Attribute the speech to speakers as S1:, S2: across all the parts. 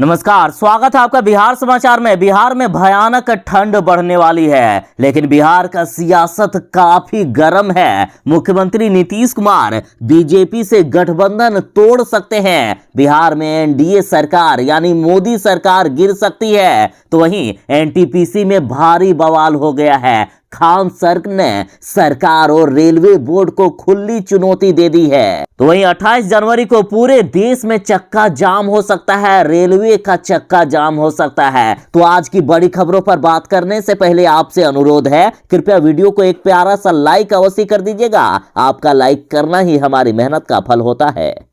S1: नमस्कार, स्वागत है आपका बिहार समाचार में। बिहार में भयानक ठंड बढ़ने वाली है, लेकिन बिहार का सियासत काफी गर्म है। मुख्यमंत्री नीतीश कुमार बीजेपी से गठबंधन तोड़ सकते हैं। बिहार में एनडीए सरकार यानी मोदी सरकार गिर सकती है। तो वहीं एनटीपीसी में भारी बवाल हो गया है। खान सर ने सरकार और रेलवे बोर्ड को खुली चुनौती दे दी है। तो वहीं 28 जनवरी को पूरे देश में चक्का जाम हो सकता है, रेलवे का चक्का जाम हो सकता है। तो आज की बड़ी खबरों पर बात करने से पहले आपसे अनुरोध है, कृपया वीडियो को एक प्यारा सा लाइक अवश्य कर दीजिएगा। आपका लाइक करना ही हमारी मेहनत का फल होता है।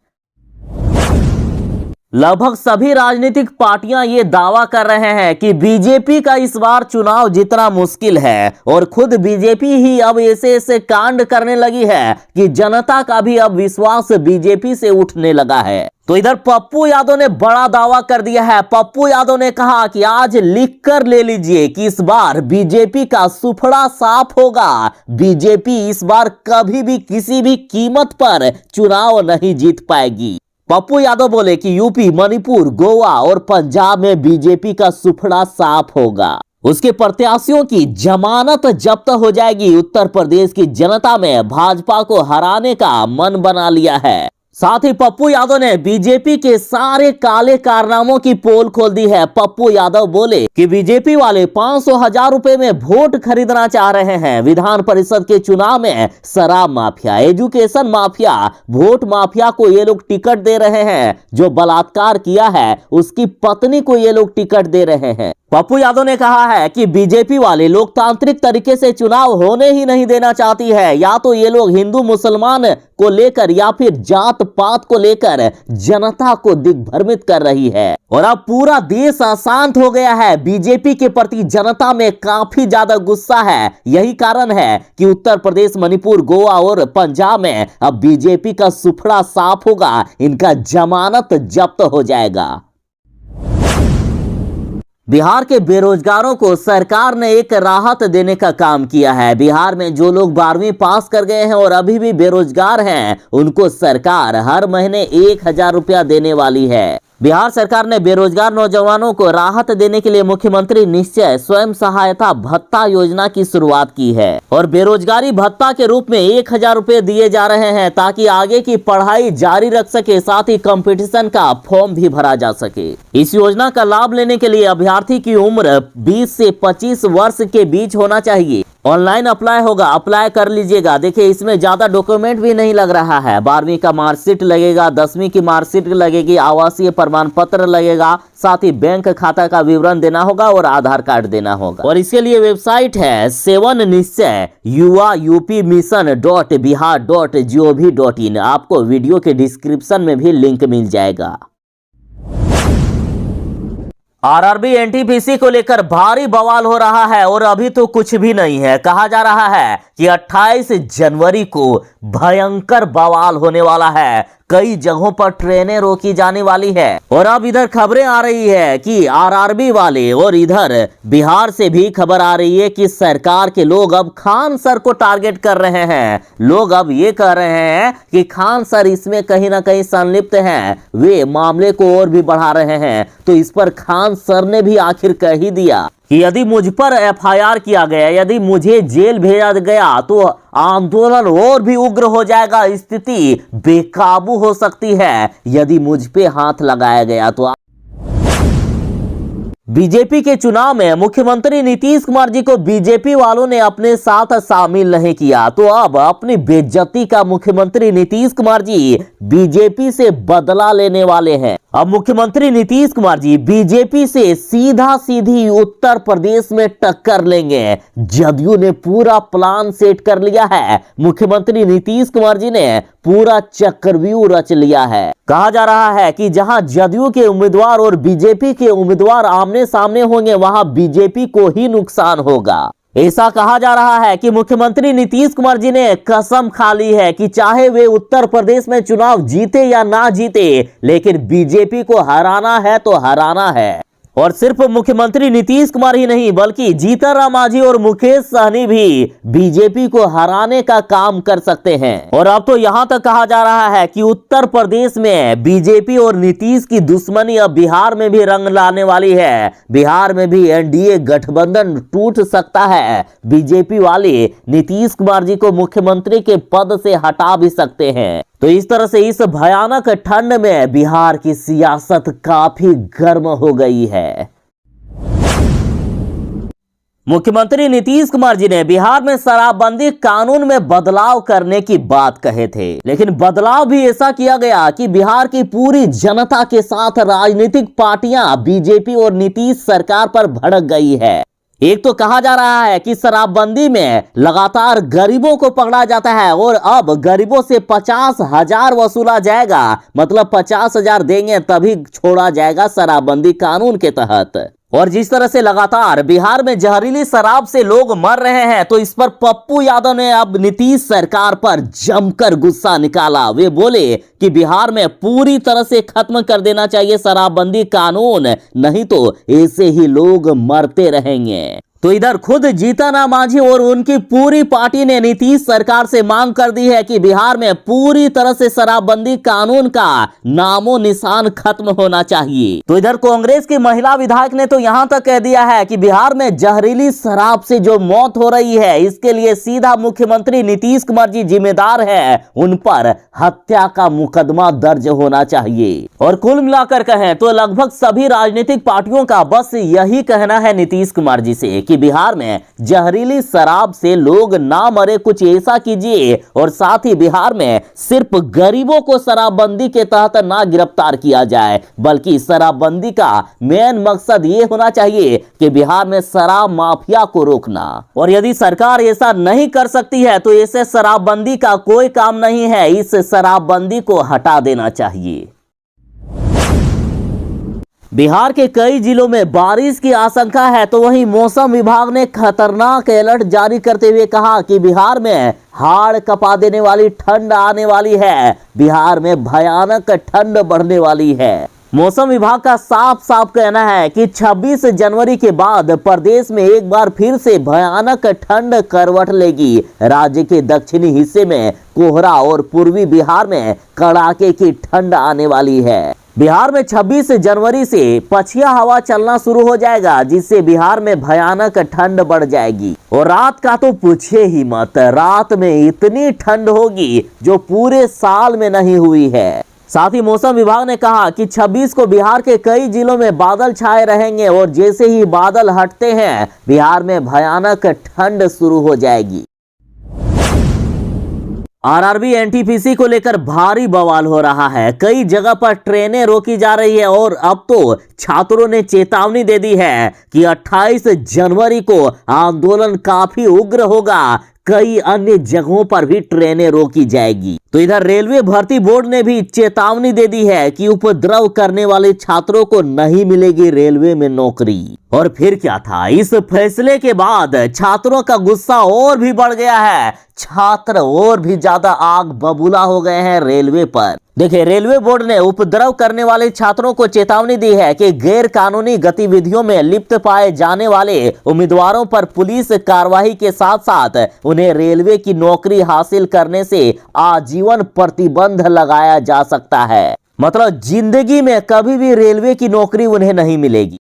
S1: लगभग सभी राजनीतिक पार्टियां ये दावा कर रहे हैं कि बीजेपी का इस बार चुनाव जीतना मुश्किल है और खुद बीजेपी ही अब ऐसे कांड करने लगी है कि जनता का भी अब विश्वास बीजेपी से उठने लगा है। तो इधर पप्पू यादव ने बड़ा दावा कर दिया है। पप्पू यादव ने कहा कि आज लिख कर ले लीजिए कि इस बार बीजेपी का सुफड़ा साफ होगा। बीजेपी इस बार कभी भी किसी भी कीमत पर चुनाव नहीं जीत पाएगी। पप्पू यादव बोले कि यूपी, मणिपुर, गोवा और पंजाब में बीजेपी का सुफड़ा साफ होगा। उसके प्रत्याशियों की जमानत जब्त हो जाएगी। उत्तर प्रदेश की जनता में भाजपा को हराने का मन बना लिया है। साथ ही पप्पू यादव ने बीजेपी के सारे काले कारनामों की पोल खोल दी है। पप्पू यादव बोले कि बीजेपी वाले 500,000 रुपए में वोट खरीदना चाह रहे हैं। विधान परिषद के चुनाव में शराब mafia, education mafia, vote mafia को ये लोग टिकट दे रहे हैं। जो बलात्कार किया है उसकी पत्नी को ये लोग टिकट दे रहे हैं। पप्पू यादव ने कहा है कि बीजेपी वाले लोकतांत्रिक तरीके से चुनाव होने ही नहीं देना चाहती है। या तो ये लोग हिंदू मुसलमान को लेकर या फिर जात पात को लेकर जनता को दिग्भ्रमित कर रही है। और अब पूरा देश अशांत हो गया है। बीजेपी के प्रति जनता में काफी ज्यादा गुस्सा है। यही कारण है कि उत्तर प्रदेश, मणिपुर, गोवा और पंजाब में अब बीजेपी का सुफड़ा साफ होगा। इनका जमानत जब्त हो जाएगा। बिहार के बेरोजगारों को सरकार ने एक राहत देने का काम किया है। बिहार में जो लोग 12वीं पास कर गए हैं और अभी भी बेरोजगार हैं, उनको सरकार हर महीने 1,000 रुपया देने वाली है। बिहार सरकार ने बेरोजगार नौजवानों को राहत देने के लिए मुख्यमंत्री निश्चय स्वयं सहायता भत्ता योजना की शुरुआत की है और बेरोजगारी भत्ता के रूप में 1,000 रुपए दिए जा रहे हैं ताकि आगे की पढ़ाई जारी रख सके। साथ ही कंपटीशन का फॉर्म भी भरा जा सके। इस योजना का लाभ लेने के लिए अभ्यर्थी की उम्र 20 से 25 वर्ष के बीच होना चाहिए। ऑनलाइन अप्लाई होगा, अप्लाई कर लीजिएगा। देखिए, इसमें ज्यादा डॉक्यूमेंट भी नहीं लग रहा है। 12वीं का मार्कशीट लगेगा, 10वीं की मार्कशीट लगेगी, आवासीय प्रमाण पत्र लगेगा, साथ ही बैंक खाता का विवरण देना होगा और आधार कार्ड देना होगा। और इसके लिए वेबसाइट है 7 निश्चय युवा यूपी मिशन.bihar.gov.in। आपको वीडियो के डिस्क्रिप्शन में भी लिंक मिल जाएगा। आरआरबी एनटीपीसी को लेकर भारी बवाल हो रहा है और अभी तो कुछ भी नहीं है। कहा जा रहा है कि 28 जनवरी को भयंकर बवाल होने वाला है। कई जगहों पर ट्रेनें रोकी जाने वाली है। और अब इधर खबरें आ रही है कि आरआरबी वाले और इधर बिहार से भी खबर आ रही है कि सरकार के लोग अब खान सर को टारगेट कर रहे हैं। लोग अब ये कह रहे हैं कि खान सर इसमें कहीं ना कहीं संलिप्त हैं, वे मामले को और भी बढ़ा रहे हैं। तो इस पर खान सर ने भी आखिर कह ही दिया कि यदि मुझ पर एफआईआर किया गया, यदि मुझे जेल भेजा गया तो आंदोलन और भी उग्र हो जाएगा, स्थिति बेकाबू हो सकती है। यदि मुझ पे हाथ लगाया गया तो बीजेपी के चुनाव में मुख्यमंत्री नीतीश कुमार जी को बीजेपी वालों ने अपने साथ शामिल नहीं किया, तो अब अपनी बेइज्जती का मुख्यमंत्री नीतीश कुमार जी बीजेपी से बदला लेने वाले हैं। अब मुख्यमंत्री नीतीश कुमार जी बीजेपी से सीधा सीधी उत्तर प्रदेश में टक्कर लेंगे। जदयू ने पूरा प्लान सेट कर लिया है। मुख्यमंत्री नीतीश कुमार जी ने पूरा चक्रव्यूह रच लिया है। कहा जा रहा है कि जहां जदयू के उम्मीदवार और बीजेपी के उम्मीदवार आमने सामने होंगे, वहां बीजेपी को ही नुकसान होगा। ऐसा कहा जा रहा है कि मुख्यमंत्री नीतीश कुमार जी ने कसम खा ली है कि चाहे वे उत्तर प्रदेश में चुनाव जीते या ना जीते, लेकिन बीजेपी को हराना है तो हराना है। और सिर्फ मुख्यमंत्री नीतीश कुमार ही नहीं बल्कि जीतन राम मांझी और मुकेश सहनी भी बीजेपी को हराने का काम कर सकते हैं। और अब तो यहां तक कहा जा रहा है कि उत्तर प्रदेश में बीजेपी और नीतीश की दुश्मनी अब बिहार में भी रंग लाने वाली है। बिहार में भी एनडीए गठबंधन टूट सकता है। बीजेपी वाले नीतीश कुमार जी को मुख्यमंत्री के पद से हटा भी सकते हैं। तो इस तरह से इस भयानक ठंड में बिहार की सियासत काफी गर्म हो गई है। मुख्यमंत्री नीतीश कुमार जी ने बिहार में शराबबंदी कानून में बदलाव करने की बात कहे थे, लेकिन बदलाव भी ऐसा किया गया कि बिहार की पूरी जनता के साथ राजनीतिक पार्टियां बीजेपी और नीतीश सरकार पर भड़क गई है। एक तो कहा जा रहा है कि शराबबंदी में लगातार गरीबों को पकड़ा जाता है और अब गरीबों से 50,000 वसूला जाएगा, मतलब 50,000 देंगे तभी छोड़ा जाएगा शराबबंदी कानून के तहत। और जिस तरह से लगातार बिहार में जहरीली शराब से लोग मर रहे हैं, तो इस पर पप्पू यादव ने अब नीतीश सरकार पर जमकर गुस्सा निकाला। वे बोले कि बिहार में पूरी तरह से खत्म कर देना चाहिए शराबबंदी कानून, नहीं तो ऐसे ही लोग मरते रहेंगे। तो इधर खुद जीतन राम मांझी और उनकी पूरी पार्टी ने नीतीश सरकार से मांग कर दी है कि बिहार में पूरी तरह से शराबबंदी कानून का नामो निशान खत्म होना चाहिए। तो इधर कांग्रेस की महिला विधायक ने तो यहां तक कह दिया है कि बिहार में जहरीली शराब से जो मौत हो रही है, इसके लिए सीधा मुख्यमंत्री नीतीश कुमार जी जिम्मेदार है। उन पर हत्या का मुकदमा दर्ज होना चाहिए। और कुल मिलाकर कहें तो लगभग सभी राजनीतिक पार्टियों का बस यही कहना है नीतीश कुमार जी से कि बिहार में जहरीली शराब से लोग ना मरे, कुछ ऐसा कीजिए। और साथ ही बिहार में सिर्फ गरीबों को शराबबंदी के तहत ना गिरफ्तार किया जाए, बल्कि शराबबंदी का मेन मकसद ये होना चाहिए कि बिहार में शराब माफिया को रोकना। और यदि सरकार ऐसा नहीं कर सकती है तो ऐसे शराबबंदी का कोई काम नहीं है, इस शराबबंदी को हटा देना चाहिए। बिहार के कई जिलों में बारिश की आशंका है, तो वहीं मौसम विभाग ने खतरनाक अलर्ट जारी करते हुए कहा कि बिहार में हाड़ कपा देने वाली ठंड आने वाली है। बिहार में भयानक ठंड बढ़ने वाली है। मौसम विभाग का साफ साफ कहना है कि 26 जनवरी के बाद प्रदेश में एक बार फिर से भयानक ठंड करवट लेगी। राज्य के दक्षिणी हिस्से में कोहरा और पूर्वी बिहार में कड़ाके की ठंड आने वाली है। बिहार में 26 जनवरी से पछिया हवा चलना शुरू हो जाएगा, जिससे बिहार में भयानक ठंड बढ़ जाएगी। और रात का तो पूछिए ही मत, रात में इतनी ठंड होगी जो पूरे साल में नहीं हुई है। साथ ही मौसम विभाग ने कहा कि 26 को बिहार के कई जिलों में बादल छाए रहेंगे और जैसे ही बादल हटते हैं बिहार में भयानक ठंड शुरू हो जाएगी। आरआरबी एनटीपीसी को लेकर भारी बवाल हो रहा है। कई जगह पर ट्रेनें रोकी जा रही है और अब तो छात्रों ने चेतावनी दे दी है कि 28 जनवरी को आंदोलन काफी उग्र होगा। कई अन्य जगहों पर भी ट्रेनें रोकी जाएगी। तो इधर रेलवे भर्ती बोर्ड ने भी चेतावनी दे दी है कि उपद्रव करने वाले छात्रों को नहीं मिलेगी रेलवे में नौकरी। और फिर क्या था, इस फैसले के बाद छात्रों का गुस्सा और भी बढ़ गया है। छात्र और भी ज्यादा आग बबूला हो गए हैं रेलवे पर। देखिए, रेलवे बोर्ड ने उपद्रव करने वाले छात्रों को चेतावनी दी है कि गैर कानूनी गतिविधियों में लिप्त पाए जाने वाले उम्मीदवारों पर पुलिस कार्रवाई के साथ साथ उन्हें रेलवे की नौकरी हासिल करने से आजीवन प्रतिबंध लगाया जा सकता है। मतलब जिंदगी में कभी भी रेलवे की नौकरी उन्हें नहीं मिलेगी।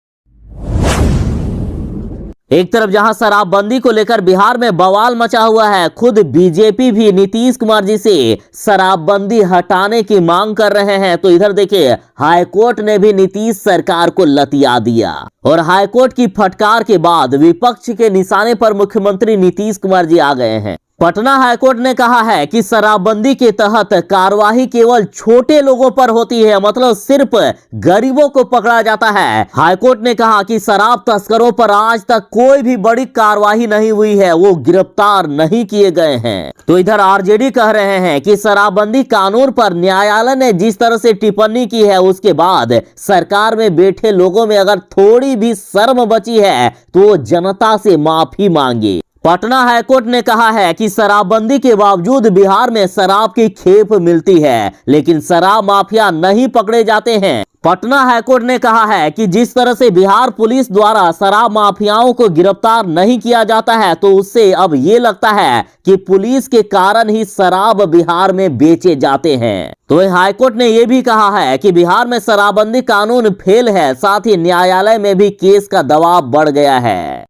S1: एक तरफ जहां शराबबंदी को लेकर बिहार में बवाल मचा हुआ है, खुद बीजेपी भी नीतीश कुमार जी से शराबबंदी हटाने की मांग कर रहे हैं, तो इधर देखिए हाईकोर्ट ने भी नीतीश सरकार को लतिया दिया। और हाईकोर्ट की फटकार के बाद विपक्ष के निशाने पर मुख्यमंत्री नीतीश कुमार जी आ गए हैं। पटना हाईकोर्ट ने कहा है कि शराबबंदी के तहत कार्यवाही केवल छोटे लोगों पर होती है, मतलब सिर्फ गरीबों को पकड़ा जाता है। हाईकोर्ट ने कहा कि शराब तस्करों पर आज तक कोई भी बड़ी कार्यवाही नहीं हुई है, वो गिरफ्तार नहीं किए गए हैं। तो इधर आरजेडी कह रहे हैं कि शराबबंदी कानून पर न्यायालय ने जिस तरह से टिप्पणी की है, उसके बाद सरकार में बैठे लोगों में अगर थोड़ी भी शर्म बची है तो जनता से माफी मांगे। पटना हाईकोर्ट ने कहा है कि शराबबंदी के बावजूद बिहार में शराब की खेप मिलती है, लेकिन शराब माफिया नहीं पकड़े जाते हैं। पटना हाईकोर्ट ने कहा है कि जिस तरह से बिहार पुलिस द्वारा शराब माफियाओं को गिरफ्तार नहीं किया जाता है, तो उससे अब ये लगता है कि पुलिस के कारण ही शराब बिहार में बेचे जाते हैं। तो हाईकोर्ट ने यह भी कहा है कि बिहार में शराबबंदी कानून फेल है, साथ ही न्यायालय में भी केस का दबाव बढ़ गया है।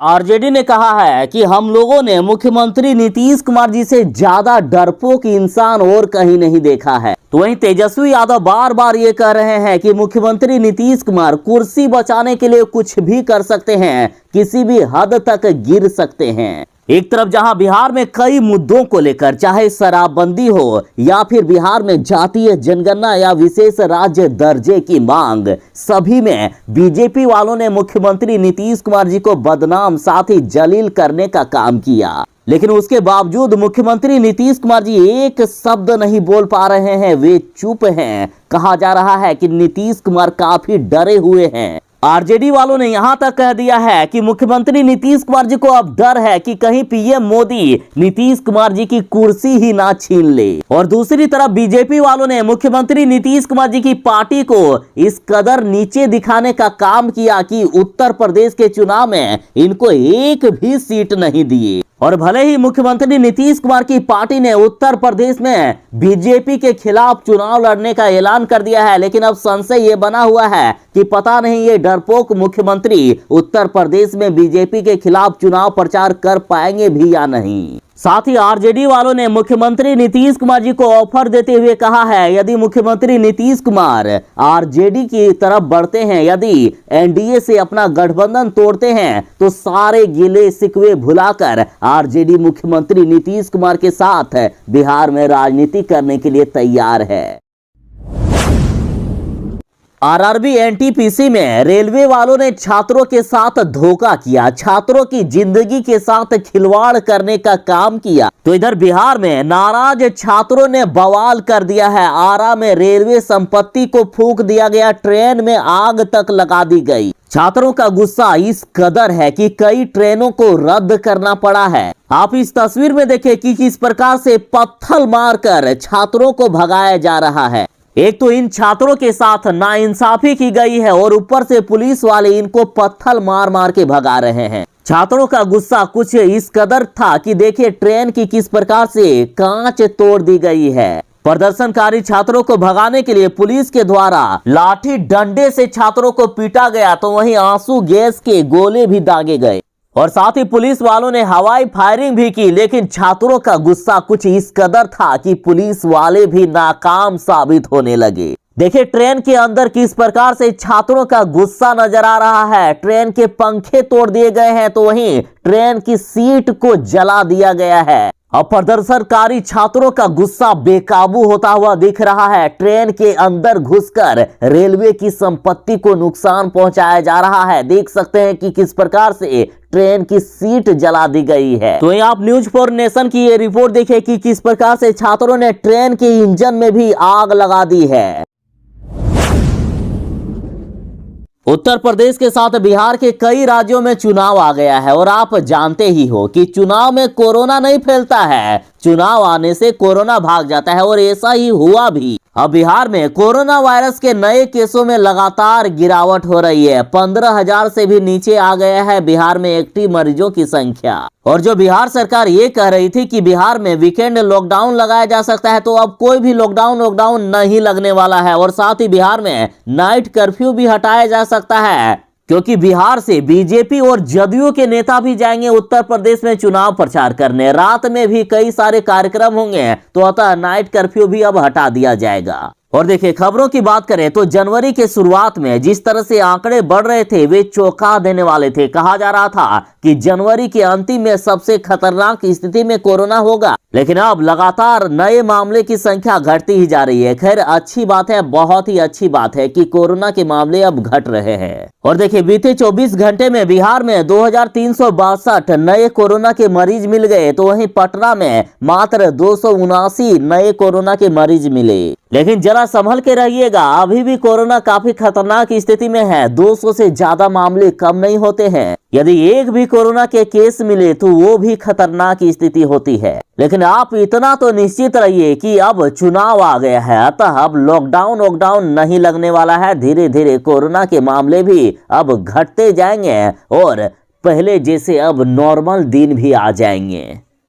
S1: आरजेडी ने कहा है कि हम लोगों ने मुख्यमंत्री नीतीश कुमार जी से ज्यादा डरपोक इंसान और कहीं नहीं देखा है। तो वहीं तेजस्वी यादव बार बार ये कह रहे हैं कि मुख्यमंत्री नीतीश कुमार कुर्सी बचाने के लिए कुछ भी कर सकते हैं, किसी भी हद तक गिर सकते हैं। एक तरफ जहां बिहार में कई मुद्दों को लेकर, चाहे शराबबंदी हो या फिर बिहार में जातीय जनगणना या विशेष राज्य दर्जे की मांग, सभी में बीजेपी वालों ने मुख्यमंत्री नीतीश कुमार जी को बदनाम साथ ही जलील करने का काम किया। लेकिन उसके बावजूद मुख्यमंत्री नीतीश कुमार जी एक शब्द नहीं बोल पा रहे हैं, वे चुप हैं। कहा जा रहा है कि नीतीश कुमार काफी डरे हुए हैं। आरजेडी वालों ने यहां तक कह दिया है कि मुख्यमंत्री नीतीश कुमार जी को अब डर है कि कहीं पीएम मोदी नीतीश कुमार जी की कुर्सी ही ना छीन ले। और दूसरी तरफ बीजेपी वालों ने मुख्यमंत्री नीतीश कुमार जी की पार्टी को इस कदर नीचे दिखाने का काम किया कि उत्तर प्रदेश के चुनाव में इनको एक भी सीट नहीं दिए। और भले ही मुख्यमंत्री नीतीश कुमार की पार्टी ने उत्तर प्रदेश में बीजेपी के खिलाफ चुनाव लड़ने का ऐलान कर दिया है, लेकिन अब संशय ये बना हुआ है कि पता नहीं ये डरपोक मुख्यमंत्री उत्तर प्रदेश में बीजेपी के खिलाफ चुनाव प्रचार कर पाएंगे भी या नहीं। साथ ही आरजेडी वालों ने मुख्यमंत्री नीतीश कुमार जी को ऑफर देते हुए कहा है, यदि मुख्यमंत्री नीतीश कुमार आरजेडी की तरफ बढ़ते हैं, यदि एनडीए से अपना गठबंधन तोड़ते हैं, तो सारे गिले शिकवे भुलाकर आरजेडी मुख्यमंत्री नीतीश कुमार के साथ बिहार में राजनीति करने के लिए तैयार है। आरआरबी एनटीपीसी में रेलवे वालों ने छात्रों के साथ धोखा किया, छात्रों की जिंदगी के साथ खिलवाड़ करने का काम किया। तो इधर बिहार में नाराज छात्रों ने बवाल कर दिया है। आरा में रेलवे संपत्ति को फूंक दिया गया, ट्रेन में आग तक लगा दी गई। छात्रों का गुस्सा इस कदर है कि कई ट्रेनों को रद्द करना पड़ा है। आप इस तस्वीर में देखें कि किस प्रकार से पत्थर मारकर छात्रों को भगाया जा रहा है। एक तो इन छात्रों के साथ नाइंसाफी की गई है और ऊपर से पुलिस वाले इनको पत्थर मार मार के भगा रहे हैं। छात्रों का गुस्सा कुछ इस कदर था कि देखिए ट्रेन की किस प्रकार से कांच तोड़ दी गई है। प्रदर्शनकारी छात्रों को भगाने के लिए पुलिस के द्वारा लाठी डंडे से छात्रों को पीटा गया, तो वहीं आंसू गैस के गोले भी दागे गए और साथ ही पुलिस वालों ने हवाई फायरिंग भी की। लेकिन छात्रों का गुस्सा कुछ इस कदर था कि पुलिस वाले भी नाकाम साबित होने लगे। देखिए ट्रेन के अंदर किस प्रकार से छात्रों का गुस्सा नजर आ रहा है। ट्रेन के पंखे तोड़ दिए गए हैं, तो वहीं ट्रेन की सीट को जला दिया गया है। अब प्रदर्शनकारी छात्रों का गुस्सा बेकाबू होता हुआ दिख रहा है। ट्रेन के अंदर घुसकर रेलवे की संपत्ति को नुकसान पहुंचाया जा रहा है। देख सकते हैं कि किस प्रकार से ट्रेन की सीट जला दी गई है। तो यहाँ आप न्यूज फॉर नेशन की ये रिपोर्ट देखिए कि किस प्रकार से छात्रों ने ट्रेन के इंजन में भी आग लगा दी है। उत्तर प्रदेश के साथ बिहार के कई राज्यों में चुनाव आ गया है और आप जानते ही हो कि चुनाव में कोरोना नहीं फैलता है, चुनाव आने से कोरोना भाग जाता है और ऐसा ही हुआ भी। अब बिहार में कोरोना वायरस के नए केसों में लगातार गिरावट हो रही है। 15,000 से भी नीचे आ गया है बिहार में एक्टिव मरीजों की संख्या। और जो बिहार सरकार ये कह रही थी कि बिहार में वीकेंड लॉकडाउन लगाया जा सकता है, तो अब कोई भी लॉकडाउन नहीं लगने वाला है। और साथ ही बिहार में नाइट कर्फ्यू भी हटाया जा सकता है, क्योंकि बिहार से बीजेपी और जदयू के नेता भी जाएंगे उत्तर प्रदेश में चुनाव प्रचार करने। रात में भी कई सारे कार्यक्रम होंगे, तो अतः नाइट कर्फ्यू भी अब हटा दिया जाएगा। और देखिए खबरों की बात करें तो जनवरी के शुरुआत में जिस तरह से आंकड़े बढ़ रहे थे वे चौंका देने वाले थे। कहा जा रहा था कि जनवरी के अंतिम में सबसे खतरनाक स्थिति में कोरोना होगा, लेकिन अब लगातार नए मामले की संख्या घटती ही जा रही है। खैर अच्छी बात है, बहुत ही अच्छी बात है कि कोरोना के मामले अब घट रहे हैं। और देखिए बीते 24 घंटे में बिहार में 2362 नए कोरोना के मरीज मिल गए, तो वहीं पटना में मात्र 279 नए कोरोना के मरीज मिले। लेकिन जरा जरा संभल के रहिएगा। अभी भी कोरोना काफी खतरनाक स्थिति में है। 200 से ज्यादा मामले कम नहीं होते हैं। यदि एक भी कोरोना के केस मिले तो वो भी खतरनाक स्थिति होती है। लेकिन आप इतना तो निश्चित रहिए कि अब चुनाव आ गया है, अतः अब लॉकडाउन नहीं लगने वाला है। धीरे धीरे कोरोना के मामले भी अब घटते जाएंगे और पहले जैसे अब नॉर्मल दिन भी आ जाएंगे।